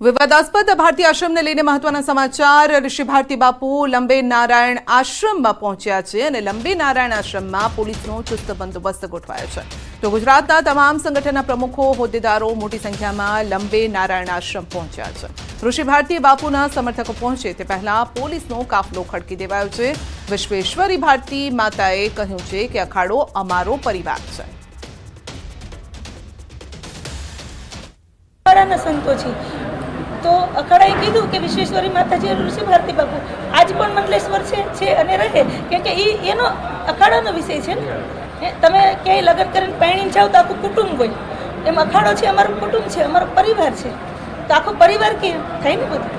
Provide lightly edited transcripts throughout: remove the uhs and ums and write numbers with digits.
વિવાદાસ્પદ ભારતી આશ્રમને લઈને મહત્વના સમાચાર। ઋષિ ભારતી બાપુ લંબે નારાયણ આશ્રમમાં પહોંચ્યા છે અને લંબે નારાયણ આશ્રમમાં પોલીસનો ચુસ્ત બંદોબસ્ત ગોઠવાયો છે। તો ગુજરાતના તમામ સંગઠનના પ્રમુખો હોદ્દેદારો મોટી સંખ્યામાં લંબે નારાયણ આશ્રમ પહોંચ્યા છે। ઋષિ ભારતી બાપુના સમર્થકો પહોંચે તે પહેલા પોલીસનો કાફલો ખડકી દેવાયો છે। વિશ્વેશ્વરી ભારતી માતાએ કહ્યું છે કે અખાડો અમારો પરિવાર છે। तो अखाड़ाए कीधु कि विश्वेश्वरी माताजी ऋषि भारती बापू आज पण मंडलेश्वर छे अने रहे केमके ई एनो अखाड़ानो विषय छे ने तमे क्यांय लग्न करीने परणी जाओ तो आखुं कुटुंब होय एम अखाड़ो छे अमारो कुटुंब छे अमारो परिवार छे तो आखो परिवार के थाय ने बधुं।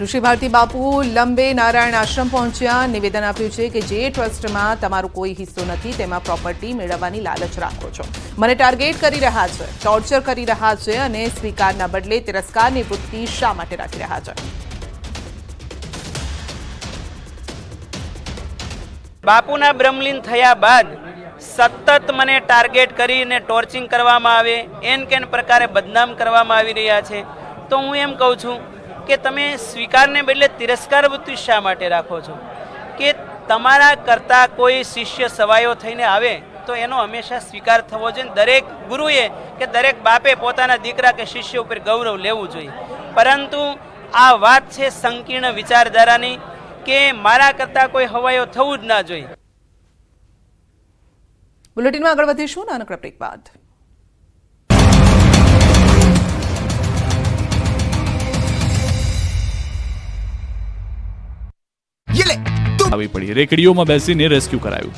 ऋषि भारती बापू लंबे नारायण आश्रम पहुंच्या। निवेदन आप्युं छे कि जे ट्रस्टमां तमारो कोई हिस्सो नथी तेमां प्रोपर्टी मेळववानी लालच राखो छो, मने टार्गेट करी रह्या छे, टॉर्चर करी रह्या छे अने स्वीकारना बदले तिरस्कारनी वृत्ति शा माटे राखी रह्या छे। बापूना ब्रह्मलीन थया बाद सतत मने टार्गेट करीने टॉर्चिंग करवामां आवे, एन केन प्रकारे बदनाम करवामां आवी रह्या छे। तो हूँ एम कहूं छूं कि तमे स्वीकारने बदले तिरस्कार वृत्ति शा माटे राखो छो कि तमारा करता कोई शिष्य सवायो थईने आवे तो एनो हमेशा स्वीकार थवो जोईए। दरेक गुरुए के दरेक बापे पोताना दीकरा के शिष्य उपर गौरव लेवुं जोईए, परंतु आ वात छे संकीर्ण विचारधारानी के मारा करता कोई हवायो थवुं ज ना जोईए। बुलेटिનમાં આગળ વધીશું નાનકડા બ્રેક બાદ। આવી પડી રેકડીઓમાં બેસીને રેસ્ક્યુ કરાયું।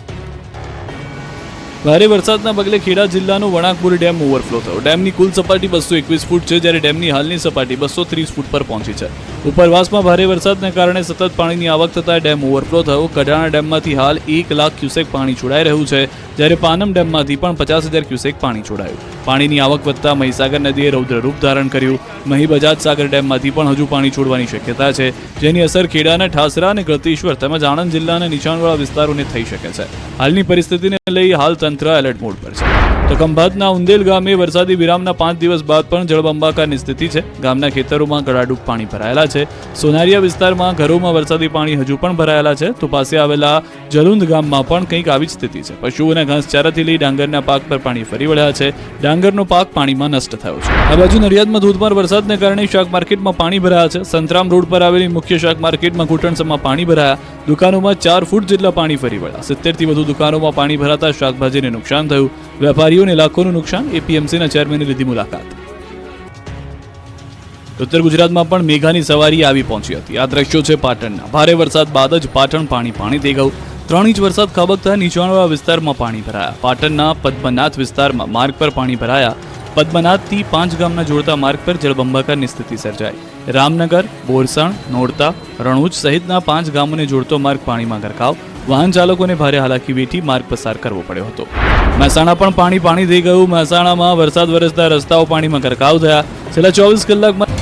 ભારે વરસાદના પગલે ખેડા જિલ્લાનો વણાકપુર ડેમ ઓવરફ્લો થયો। ડેમની કુલ સપાટી 221 ફૂટ છે, જ્યારે ડેમની હાલની સપાટી 230 ફૂટ પર પહોંચી છે। ઉપરવાસમાં ભારે વરસાદને કારણે સતત પાણીની આવક થતા ડેમ ઓવરફ્લો થયો। કડાણા ડેમમાંથી હાલ 1 લાખ ક્યુસેક પાણી છોડાઈ રહ્યું છે, જ્યારે પાનમ ડેમમાંથી પણ 50,000 ક્યુસેક પાણી છોડાયું। પાણીની આવક વધતા મહીસાગર નદીએ રૌદ્ર રૂપ ધારણ કર્યું। મહી બજાજ સાગર ડેમમાંથી પણ હજુ પાણી છોડવાની શક્યતા છે, જેની અસર ખેડાના ઠાસરા અને ગળતેશ્વર તેમજ આણંદ જિલ્લાના નીચાણવાળા વિસ્તારોને થઈ શકે છે। હાલની પરિસ્થિતિને લઈ હાલ તંત્ર એલર્ટ મોડ પર છે। તો ખંભાતના ઉંદેલ ગામે વરસાદી વિરામના 5 દિવસ બાદ પણ જળબંબાકારની સ્થિતિ છે। ગામના ખેતરોમાં ગળાડૂબ પાણી ભરાયેલા છે। સોનારિયા વિસ્તારમાં ઘરોમાં વરસાદી પાણી હજુ પણ ભરાયેલા છે। તો પાસે આવેલા જલુંદ ગામમાં પણ કંઈક આવી જ સ્થિતિ છે। પશુઓના ઘાસચારાથી લઈ ડાંગરના પાક પર પાણી ફરી વળ્યા છે। ડાંગરનો પાક પાણીમાં નષ્ટ થયો છે। આ બાજુ નડિયાદમાં ધોધમાર વરસાદને કારણે શાક માર્કેટમાં પાણી ભરાયા છે। સંતરામ રોડ પર આવેલી મુખ્ય શાક માર્કેટમાં ઘૂંટણસમાં પાણી ભરાયા। દુકાનોમાં 4 ફૂટ જેટલા પાણી ફરી વળ્યા। 70 થી વધુ દુકાનોમાં પાણી ભરાતા શાકભાજીને નુકસાન થયું। વેપારીઓને લાખોનું નુકસાન। એપીએમસીના ચેરમેને લીધી મુલાકાત। ઉત્તર ગુજરાતમાં પણ મેઘાની સવારી આવી પહોંચી હતી। આ દ્રશ્યો છે પાટણના। ભારે વરસાદ બાદ જ પાટણ પાણી થઈ ગયું। 3 ઇંચ વરસાદ ખાબકતા નીચાણવાળા વિસ્તારમાં પાણી ભરાયા। પાટણના પદ્મનાથ વિસ્તારમાં માર્ગ પર પાણી ભરાયા। પદ્મનાથથી 5 ગામના જોડતા માર્ગ પર જળબંબાકારની સ્થિતિ સર્જાઈ। રામનગર, બોરસણ, નોરતા, રણુજ સહિતના 5 ગામોને જોડતો માર્ગ પાણીમાં ગરકાવ। વાહન ચાલકોને ભારે હાલાકી વેઠી માર્ગ પસાર કરવો પડ્યો હતો। મહેસાણા પણ પાણી થઈ ગયું। મહેસાણામાં વરસાદ વરસતા રસ્તાઓ પાણીમાં ગરકાવ થયા। છેલ્લા 24 કલાકમાં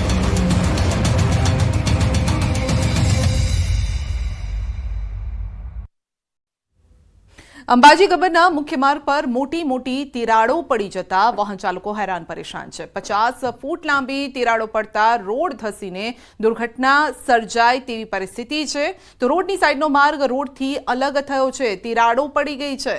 અંબાજી ગબ્બરના મુખ્ય માર્ગ પર મોટી તિરાડો પડી જતા વાહન ચાલકો હેરાન પરેશાન છે। 50 ફૂટ લાંબી તિરાડો પડતા રોડ ધસીને દુર્ઘટના સર્જાય તેવી પરિસ્થિતિ છે। તો રોડની સાઈડનો માર્ગ રોડથી અલગ થયો છે, તિરાડો પડી ગઈ છે।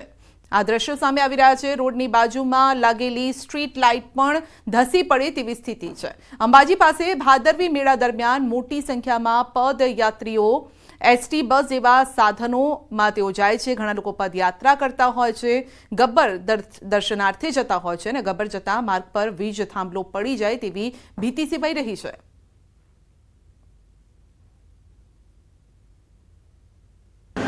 આ દ્રશ્યો સામે આવી રહ્યા છે। રોડની બાજુમાં લાગેલી સ્ટ્રીટ લાઇટ પણ ધસી પડે તેવી સ્થિતિ છે। અંબાજી પાસે ભાદરવી મેળા દરમિયાન મોટી સંખ્યામાં પદયાત્રીઓ એસટી બસ જેવા સાધનોમાં તેઓ જાય છે। ઘણા લોકો પદયાત્રા કરતા હોય છે, ગબ્બર દર્શનાર્થે જતા હોય છે અને ગબ્બર જતા માર્ગ પર વીજ થાંભલો પડી જાય તેવી ભીતિ સેવાઈ રહી છે।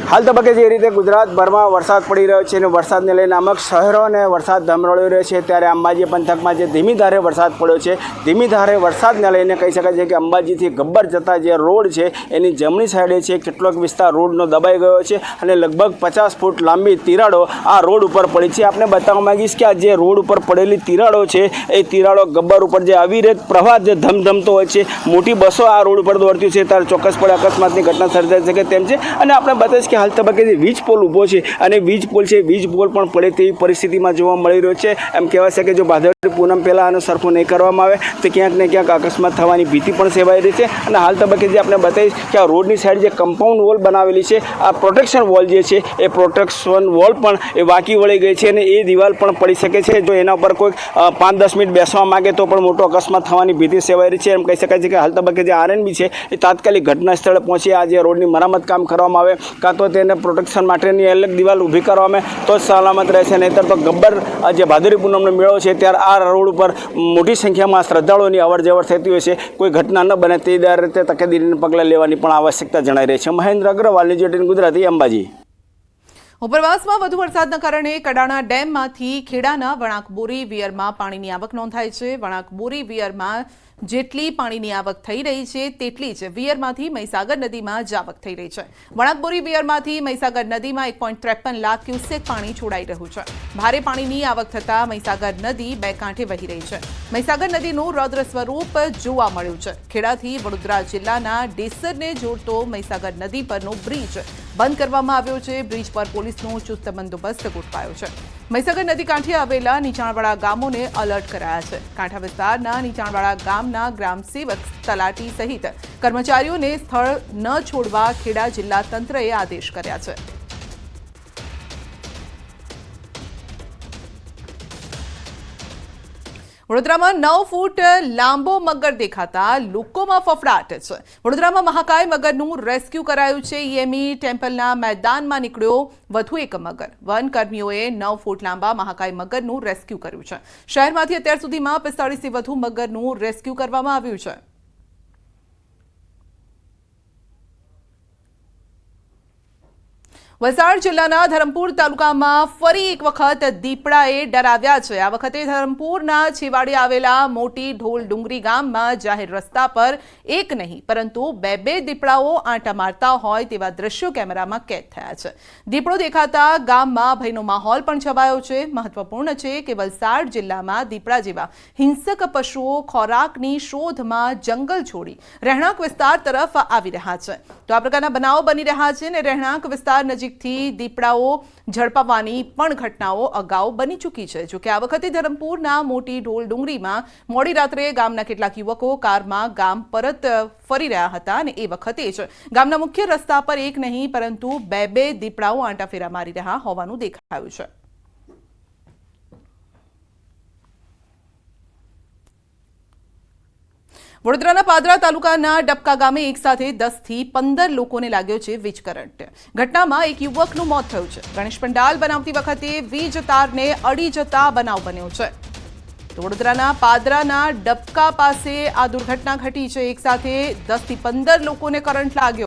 હાલ તબક્કે જે રીતે ગુજરાતભરમાં વરસાદ પડી રહ્યો છે અને વરસાદને લઈને અમુક શહેરોને વરસાદ ધમરોળી રહ્યો છે, ત્યારે અંબાજી પંથકમાં જે ધીમી ધારે વરસાદ પડ્યો છે, ધીમી ધારે વરસાદને લઈને કહી શકાય છે કે અંબાજીથી ગબ્બર જતા જે રોડ છે એની જમણી સાઈડે છે કેટલોક વિસ્તાર રોડનો દબાઈ ગયો છે અને લગભગ 50 ફૂટ લાંબી તિરાડો આ રોડ ઉપર પડી છે। આપણે બતાવવા માંગીશ કે આ જે રોડ ઉપર પડેલી તિરાડો છે એ તિરાડો ગબ્બર ઉપર જે અવિરત પ્રવાહ જે ધમધમતો હોય છે, મોટી બસો આ રોડ ઉપર દોડતી છે ત્યારે ચોક્કસપણે અકસ્માતની ઘટના સર્જાઈ શકે તેમ છે। અને આપણે બતાવીશ કે હાલ તબક્કે જે વીજ પોલ ઊભો છે અને વીજ પોલ છે વીજ પોલ પણ પડે તેવી પરિસ્થિતિમાં જોવા મળી રહ્યો છે. એમ કહેવાય છે કે જો ભાદરવી પૂનમ પહેલાં આનો સરખો નહીં કરવામાં આવે તો ક્યાંક ને ક્યાંક અકસ્માત થવાની ભીતિ પણ સેવાઈ રહી છે. અને હાલ તબક્કે જે આપણે બતાવીશ કે આ રોડની સાઈડ જે કમ્પાઉન્ડ વોલ બનાવેલી છે આ પ્રોટેક્શન વોલ જે છે એ પ્રોટેક્શન વોલ પણ એ વાંકી વળી ગઈ છે અને એ દિવાલ પણ પડી શકે છે. જો એના ઉપર કોઈ 5-10 મિનિટ બેસવા માંગે તો પણ મોટો અકસ્માત થવાની ભીતિ સેવાઈ રહી છે. એમ કહી શકાય છે કે હાલ તબક્કે જે આરએનબી છે એ તાત્કાલિક ઘટના સ્થળે પહોંચી આ જે રોડની મરામત કામ કરવામાં આવે કાં તો તેને પ્રોટેક્શન માટેની અલગ દિવાલ ઊભી કરવામાં આવે તો જ સલામત રહેશે. નહીંતર તો ગબ્બર જે ભાદરવી પૂનમનો મેળો છે ત્યારે આ રોડ ઉપર મોટી સંખ્યામાં શ્રદ્ધાળુઓની અવરજવર થતી હોય છે. કોઈ ઘટના ન બને તે રીતે તકેદારીના પગલાં લેવાની પણ આવશ્યકતા જણાઈ રહી છે. મહેન્દ્ર અગ્રવાલ, ન્યૂઝ 18 ગુજરાતી, અંબાજી. ઉપરવાસમાં વધુ વરસાદના કારણે કડાણા ડેમમાંથી ખેડાના વણાકબોરી વિયરમાં પાણીની આવક નોંધાઈ છે. વણાકબોરી વિયરમાં જેટલી પાણીની આવક થઈ રહી છે તેટલી જ વિયરમાંથી મહીસાગર નદીમાં જ આવક થઈ રહી છે. વણાકબોરી વિયરમાંથી મહીસાગર નદીમાં 1.53 લાખ ક્યુસેક પાણી છોડાઈ રહ્યું છે. ભારે પાણીની આવક થતાં મહીસાગર નદી બે કાંઠે વહી રહી છે. મહીસાગર નદીનું રૌદ્ર સ્વરૂપ જોવા મળ્યું છે. ખેડાથી વડોદરા જિલ્લાના ડેસરને જોડતો મહીસાગર નદી પરનો બ્રિજ બંધ કરવામાં આવ્યો છે. બ્રિજ પર પોલીસનો ચુસ્ત બંદોબસ્ત ગોઠવાયો છે. મહીસાગર નદી કાંઠે આવેલા નીચાણવાળા ગામોને એલર્ટ કરાયા છે. કાંઠા વિસ્તારના નીચાણવાળા ગામના ગ્રામસેવક, તલાટી સહિત કર્મચારીઓને સ્થળ ન છોડવા ખેડા જિલ્લા તંત્રએ આદેશ કર્યા છે. વડોદરામાં 9 ફૂટ લાંબો મગર દેખાતા લોકોમાં ફફડાટ છે. વડોદરામાં મહાકાય મગરનું રેસ્ક્યુ કરાયું છે. ઈએમઈ ટેમ્પલના મેદાનમાં નીકળ્યો વધુ એક મગર. વનકર્મીઓએ 9 ફૂટ લાંબા મહાકાય મગરનું રેસ્ક્યુ કર્યું છે. શહેરમાંથી અત્યાર સુધીમાં 45 થી વધુ મગરનું રેસ્ક્યુ કરવામાં આવ્યું છે. વલસાડ જિલ્લાના ધરમપુર તાલુકામાં ફરી એક વખત દીપડાએ ડરાવ્યા છે. આ વખતે ધરમપુરના છેવાડે આવેલા મોટી ઢોલ ડુંગરી ગામમાં જાહેર રસ્તા પર એક નહીં પરંતુ બે દીપડાઓ આંટા મારતા હોય તેવા દ્રશ્યો કેમેરામાં કેદ થયા છે. દીપડો દેખાતા ગામમાં ભયનો માહોલ પણ છવાયો છે. મહત્વપૂર્ણ છે કે વલસાડ જિલ્લામાં દીપડા જેવા હિંસક પશુઓ ખોરાકની શોધમાં જંગલ છોડી રહેણાંક વિસ્તાર તરફ આવી રહ્યા છે. તો આ પ્રકારના બનાવો બની રહ્યા છે અને રહેણાંક વિસ્તાર નજીકથી દીપડાઓ ઝડપાવવાની પણ ઘટનાઓ અગાઉ બની ચૂકી છે. જોકે આ વખતે ધરમપુરના મોટી ઢોલ ડુંગરીમાં મોડી રાત્રે ગામના કેટલાક યુવકો કારમાં ગામ પરત ફરી રહ્યા હતા અને એ વખતે જ ગામના મુખ્ય રસ્તા પર એક નહીં પરંતુ બે દીપડાઓ આંટાફેરા મારી રહ્યા હોવાનું દેખાયું છે. વડોદરાના પાદરા તાલુકાના ડબકા ગામે એક સાથે 10 થી 15 લોકોને લાગ્યો છે વીજ કરંટ. ઘટનામાં એક યુવકનું મોત થયું છે. ગણેશ પંડાલ બનાવતી વખતે વીજ તારને અડી જતા બનાવ બન્યો છે. તો વડોદરાના પાદરાના ડબકા પાસે આ દુર્ઘટના ઘટી છે. એક સાથે 10 થી 15 લોકોને કરંટ લાગ્યો.